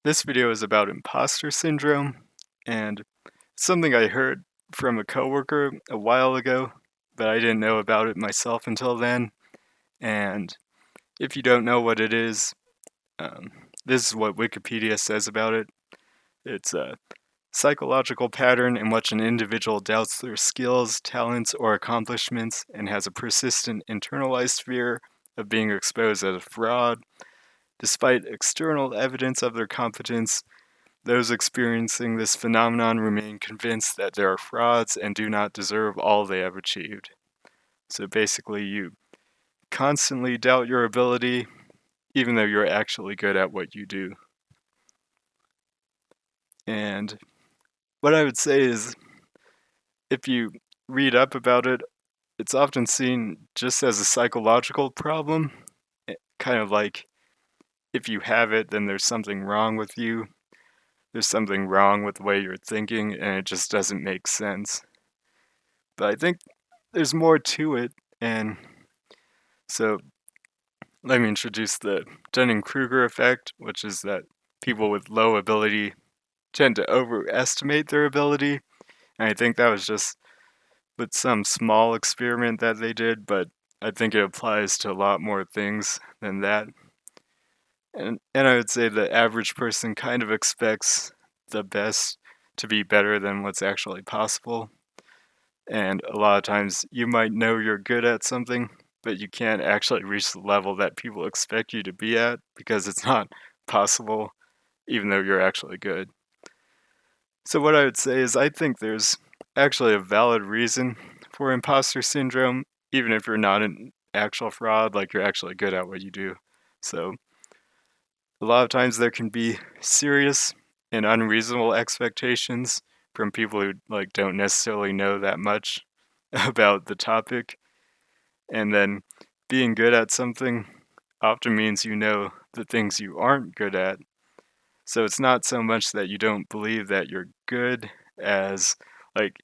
This video is about imposter syndrome, and something I heard from a coworker a while ago, but I didn't know about it myself until then. And if you don't know what it is, um, this is what Wikipedia says about it. It's a psychological pattern in which an individual doubts their skills, talents, or accomplishments and has a persistent internalized fear of being exposed as a fraud. Despite external evidence of their competence, those experiencing this phenomenon remain convinced that they are frauds and do not deserve all they have achieved. So basically, you constantly doubt your ability, even though you're actually good at what you do. And what I would say is, if you read up about it, it's often seen just as a psychological problem, kind of like if you have it, then there's something wrong with you. There's something wrong with the way you're thinking, and it just doesn't make sense. But I think there's more to it, and so let me introduce the Dunning-Kruger effect, which is that people with low ability tend to overestimate their ability. And I think that was just with some small experiment that they did, but I think it applies to a lot more things than that. And I would say the average person kind of expects the best to be better than what's actually possible. And a lot of times you might know you're good at something, but you can't actually reach the level that people expect you to be at because it's not possible, even though you're actually good. So, what I would say is, I think there's actually a valid reason for imposter syndrome, even if you're not an actual fraud, like you're actually good at what you do. So, a lot of times there can be serious and unreasonable expectations from people who don't necessarily know that much about the topic, and then being good at something often means you know the things you aren't good at. So it's not so much that you don't believe that you're good as like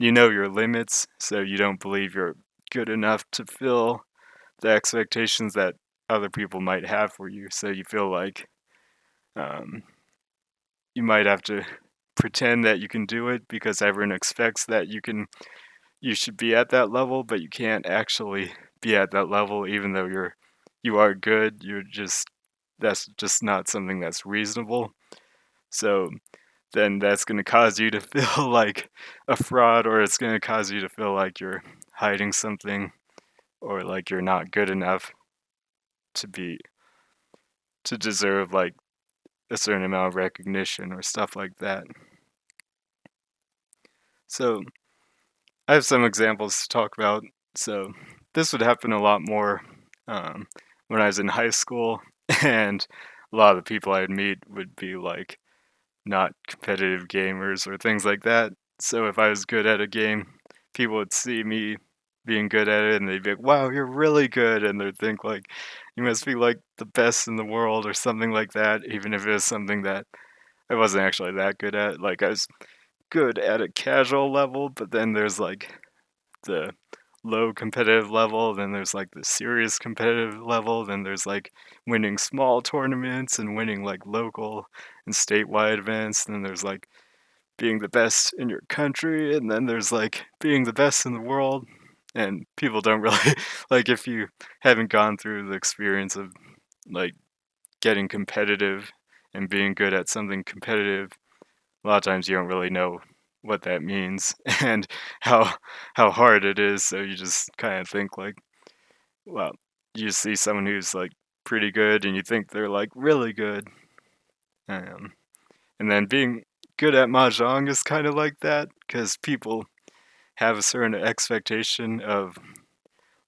you know your limits, so you don't believe you're good enough to fill the expectations that other people might have for you. So you feel like um, you might have to pretend that you can do it because everyone expects that you should be at that level, but you can't actually be at that level even though you are good. You're just that's just not something that's reasonable. So then that's going to cause you to feel like a fraud, or it's going to cause you to feel like you're hiding something, or like you're not good enough to be to deserve like a certain amount of recognition or stuff like that. So I have some examples to talk about. So this would happen a lot more um, when I was in high school, and a lot of the people I'd meet would be like not competitive gamers or things like that. So if I was good at a game, people would see me being good at it and they'd be like, "Wow, you're really good," and they'd think like, "You must be like the best in the world," or something like that, even if it was something that I wasn't actually that good at. Like I was good at a casual level, but then there's like the low competitive level, then there's like the serious competitive level, then there's like winning small tournaments and winning like local and statewide events, then there's like being the best in your country, and then there's like being the best in the world. And people don't really like if you haven't gone through the experience of like getting competitive and being good at something competitive, a lot of times you don't really know what that means and how hard it is. So you just kind of think like, well, you see someone who's like pretty good and you think they're like really good. Um, and then being good at mahjong is kind of like that because people have a certain expectation of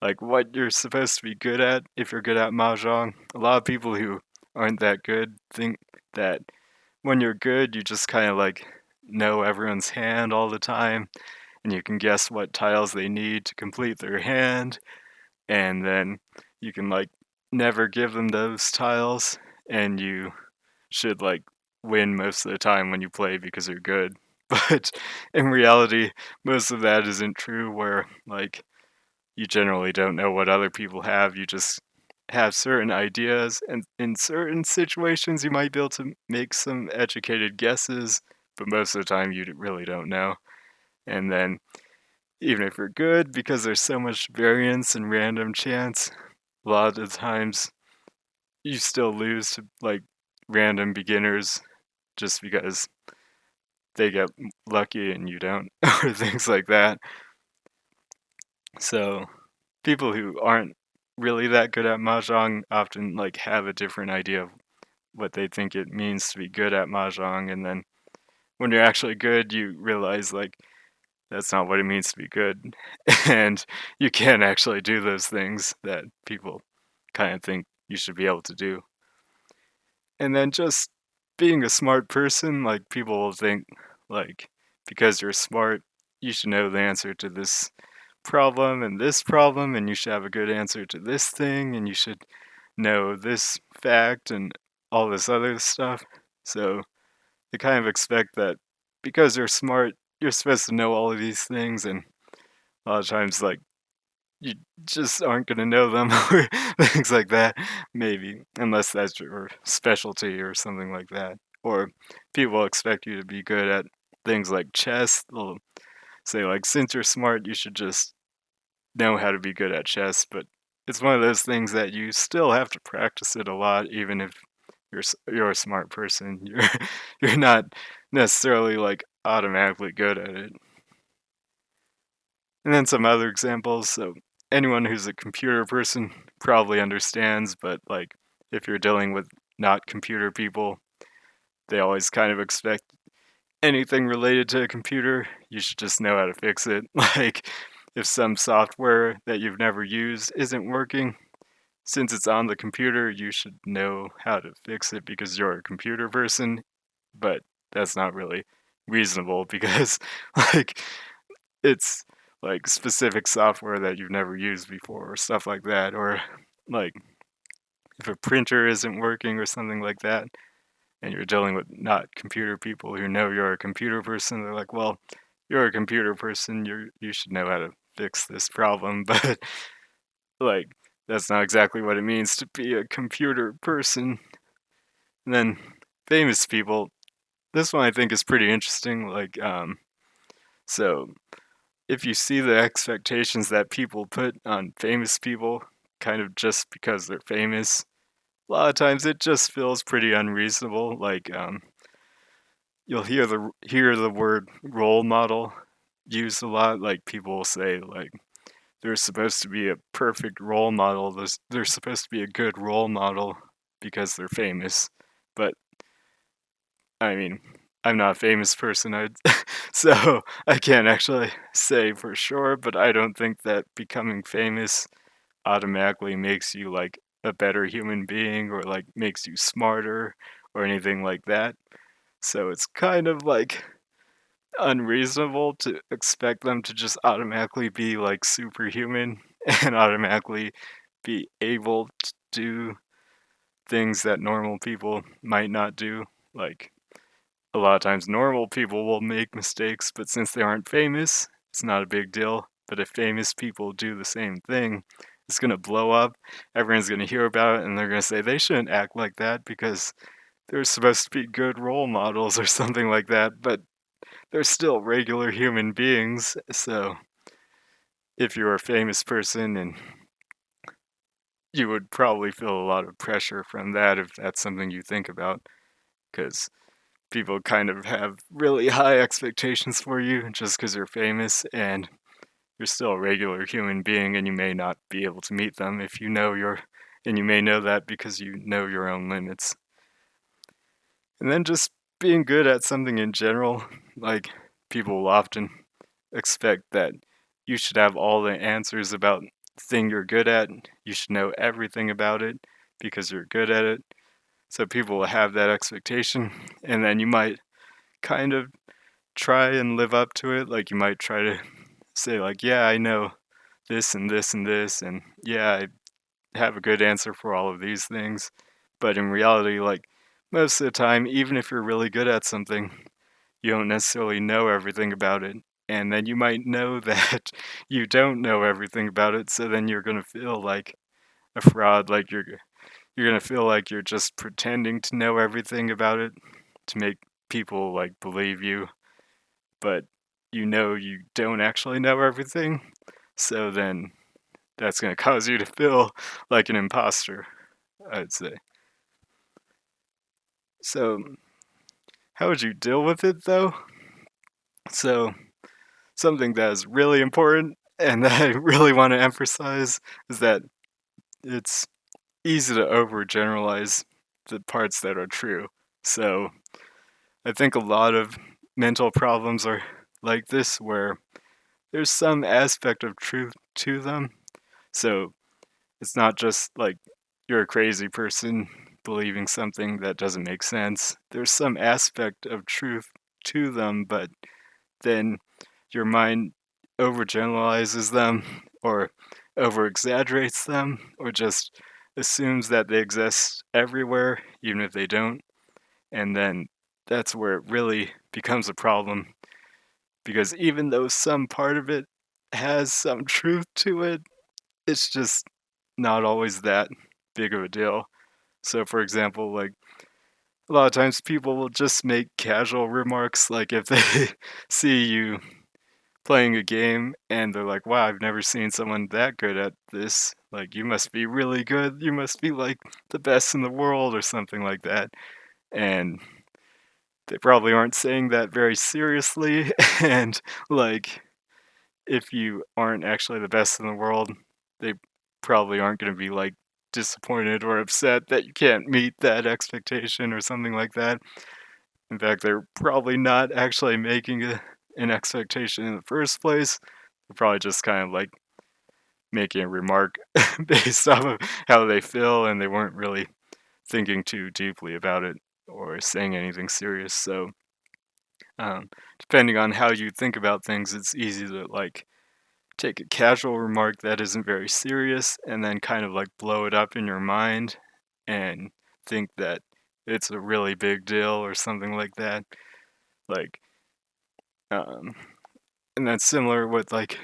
like what you're supposed to be good at if you're good at mahjong. A lot of people who aren't that good think that when you're good, you just kind of like know everyone's hand all the time and you can guess what tiles they need to complete their hand, and then you can like never give them those tiles, and you should like win most of the time when you play because you're good. But in reality, most of that isn't true, where like you generally don't know what other people have. You just have certain ideas, and in certain situations, you might be able to make some educated guesses, but most of the time, you really don't know. And then, even if you're good, because there's so much variance and random chance, a lot of the times you still lose to like random beginners just because they get lucky and you don't, or things like that. So people who aren't really that good at mahjong often like have a different idea of what they think it means to be good at mahjong, and then when you're actually good, you realize like that's not what it means to be good, and you can't actually do those things that people kind of think you should be able to do. And then just being a smart person, like people will think like because you're smart, you should know the answer to this problem, and you should have a good answer to this thing, and you should know this fact and all this other stuff. So they kind of expect that because you're smart, you're supposed to know all of these things, and a lot of times, like, you just aren't gonna know them or things like that, maybe, unless that's your specialty or something like that. Or people expect you to be good at things like chess. They'll say, like, since you're smart, you should just know how to be good at chess, but it's one of those things that you still have to practice it a lot, even if you're a smart person. You're not necessarily like automatically good at it. And then some other examples. So anyone who's a computer person probably understands, but like if you're dealing with not computer people, they always kind of expect anything related to a computer, you should just know how to fix it. Like if some software that you've never used isn't working, since it's on the computer, you should know how to fix it because you're a computer person, but that's not really reasonable because like it's like specific software that you've never used before or stuff like that, or like if a printer isn't working or something like that and you're dealing with not computer people who know you're a computer person, they're like, well, you're a computer person, you should know how to fix this problem. But like that's not exactly what it means to be a computer person. And then famous people, this one I think is pretty interesting. Like so if you see the expectations that people put on famous people kind of just because they're famous, a lot of times it just feels pretty unreasonable. Like you'll hear the word role model used a lot. Like people will say like there's supposed to be a perfect role model. There's supposed to be a good role model because they're famous. But I mean, I'm not a famous person, so I can't actually say for sure. But I don't think that becoming famous automatically makes you like a better human being or like makes you smarter or anything like that. So it's kind of like unreasonable to expect them to just automatically be like superhuman and automatically be able to do things that normal people might not do. Like a lot of times normal people will make mistakes, but since they aren't famous, it's not a big deal. But if famous people do the same thing, it's going to blow up. Everyone's going to hear about it and they're going to say they shouldn't act like that because they're supposed to be good role models or something like that. But they're still regular human beings. So if you're a famous person, and you would probably feel a lot of pressure from that if that's something you think about, because people kind of have really high expectations for you just because you're famous, and you're still a regular human being, and you may not be able to meet them if you know and you may know that because you know your own limits. And then just being good at something in general, like people will often expect that you should have all the answers about the thing you're good at. You should know everything about it because you're good at it. So people will have that expectation, and then you might kind of try and live up to it. Like you might try to say like, yeah, I know this and this and this, and yeah, I have a good answer for all of these things. But in reality, like most of the time, even if you're really good at something, you don't necessarily know everything about it. And then you might know that you don't know everything about it, so then you're going to feel like a fraud. Like you're gonna feel like you're just pretending to know everything about it to make people like believe you, but you know you don't actually know everything. So then that's gonna cause you to feel like an imposter, I'd say. So how would you deal with it though? So something that is really important and that I really want to emphasize is that it's easy to overgeneralize the parts that are true. So I think a lot of mental problems are like this, where there's some aspect of truth to them. So it's not just like you're a crazy person believing something that doesn't make sense. There's some aspect of truth to them, but then your mind overgeneralizes them or over exaggerates them or just assumes that they exist everywhere, even if they don't. And then that's where it really becomes a problem because even though some part of it has some truth to it, it's just not always that big of a deal. So, for example, like a lot of times people will just make casual remarks, like if they see you playing a game and they're like, wow, I've never seen someone that good at this. Like, you must be really good. You must be like the best in the world or something like that. And they probably aren't saying that very seriously. And like, if you aren't actually the best in the world, they probably aren't going to be like disappointed or upset that you can't meet that expectation or something like that. In fact, they're probably not actually making an expectation in the first place. They're probably just kind of like making a remark based off of how they feel, and they weren't really thinking too deeply about it or saying anything serious. So, depending on how you think about things, it's easy to like take a casual remark that isn't very serious and then kind of like blow it up in your mind and think that it's a really big deal or something like that. Like, um, and that's similar with like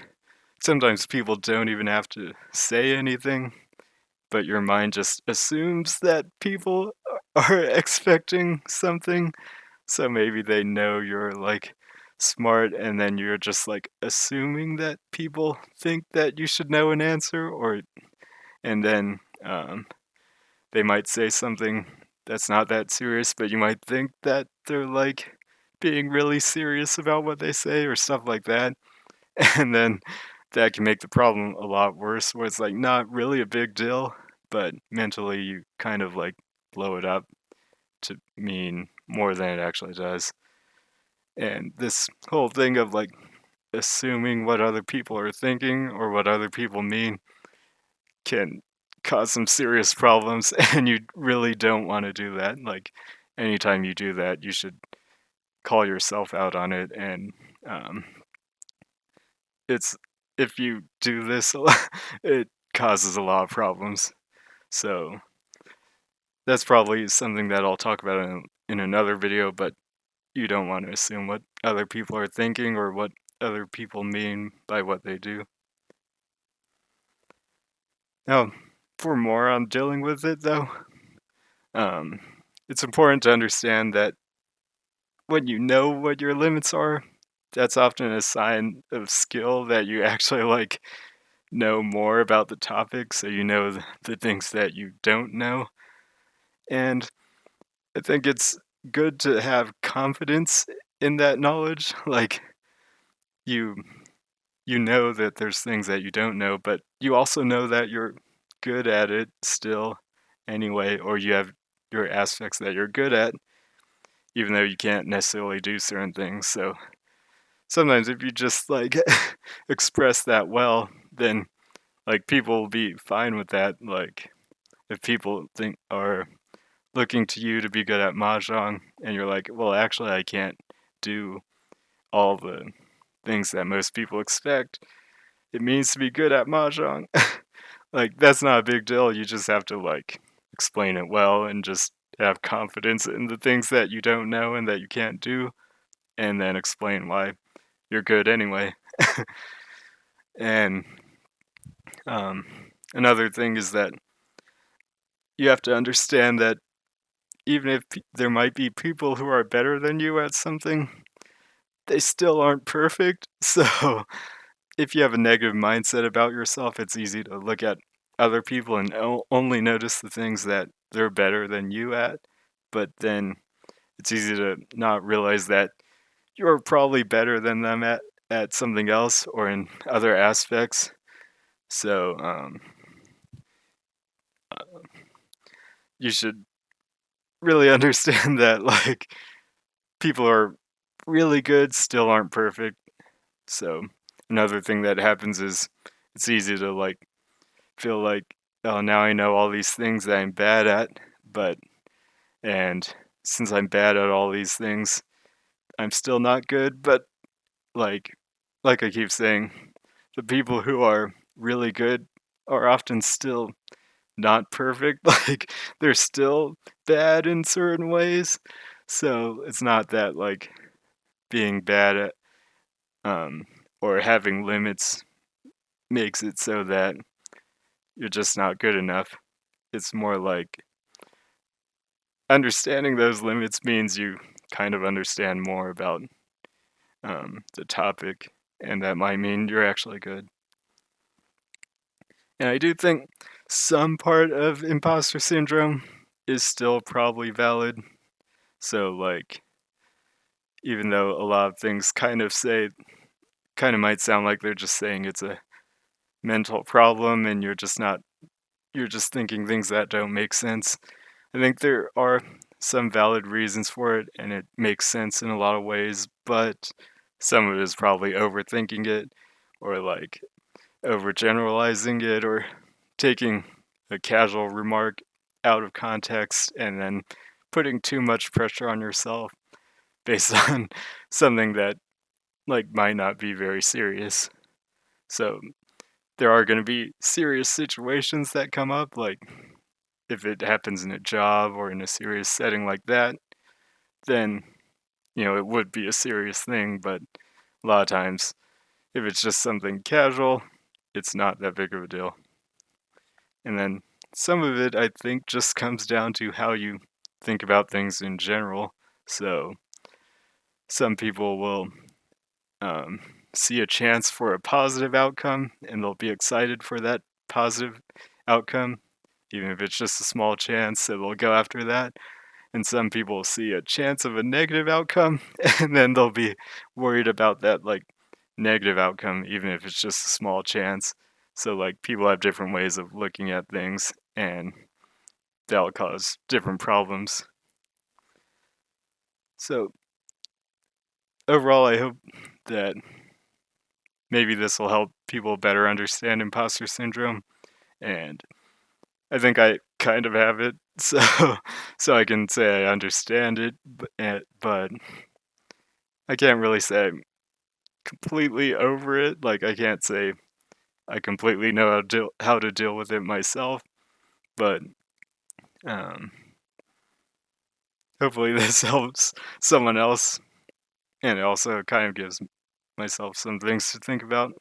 sometimes people don't even have to say anything, but your mind just assumes that people are expecting something. So maybe they know you're like smart and then you're just like assuming that people think that you should know an answer or and then they might say something that's not that serious, but you might think that they're like being really serious about what they say or stuff like that. And then that can make the problem a lot worse, where it's like not really a big deal, but mentally you kind of like blow it up to mean more than it actually does. And this whole thing of like assuming what other people are thinking or what other people mean can cause some serious problems, and you really don't want to do that. Like, anytime you do that, you should call yourself out on it. And um, it's if you do this, it causes a lot of problems. So that's probably something that I'll talk about in another video, but you don't want to assume what other people are thinking or what other people mean by what they do. Now, for more on dealing with it, though, um, it's important to understand that when you know what your limits are, that's often a sign of skill that you actually like know more about the topic, so you know the things that you don't know. And I think it's good to have confidence in that knowledge. Like you you know that there's things that you don't know, but you also know that you're good at it still anyway, or you have your aspects that you're good at, even though you can't necessarily do certain things. So sometimes if you just like express that well, then like people will be fine with that. Like if people think are looking to you to be good at mahjong and you're like, well, actually I can't do all the things that most people expect. It means to be good at mahjong. Like that's not a big deal. You just have to like explain it well and just have confidence in the things that you don't know and that you can't do and then explain why you're good anyway. And um, another thing is that you have to understand that even if there might be people who are better than you at something, they still aren't perfect. So if you have a negative mindset about yourself, it's easy to look at other people and only notice the things that they're better than you at. But then it's easy to not realize that you're probably better than them at something else or in other aspects. So you should really understand that like people are really good, still aren't perfect. So another thing that happens is it's easy to like feel like, oh, now I know all these things that I'm bad at, but and since I'm bad at all these things, I'm still not good. But like like I keep saying, the people who are really good are often still not perfect. Like they're still bad in certain ways. So it's not that like being bad at um or having limits makes it so that you're just not good enough. It's more like understanding those limits means you kind of understand more about the topic, and that might mean you're actually good. And I do think some part of imposter syndrome is still probably valid. So, like, even though a lot of things kind of might sound like they're just saying it's a mental problem and you're just thinking things that don't make sense. I think there are some valid reasons for it, and it makes sense in a lot of ways, but some of it is probably overthinking it or like overgeneralizing it or taking a casual remark out of context and then putting too much pressure on yourself based on something that like might not be very serious. So there are going to be serious situations that come up, like if it happens in a job or in a serious setting like that, then it would be a serious thing. But a lot of times, if it's just something casual, it's not that big of a deal. And then some of it, I think, just comes down to how you think about things in general. So some people will um, see a chance for a positive outcome and they'll be excited for that positive outcome, even if it's just a small chance, so they'll go after that. And some people see a chance of a negative outcome and then they'll be worried about that like negative outcome, even if it's just a small chance. So like people have different ways of looking at things and that'll cause different problems. So overall, I hope that maybe this will help people better understand imposter syndrome. And I think I kind of have it, so so I can say I understand it, but I can't really say I'm completely over it. Like I can't say I completely know how to deal with it myself, but um, hopefully this helps someone else, and it also kind of gives myself some things to think about.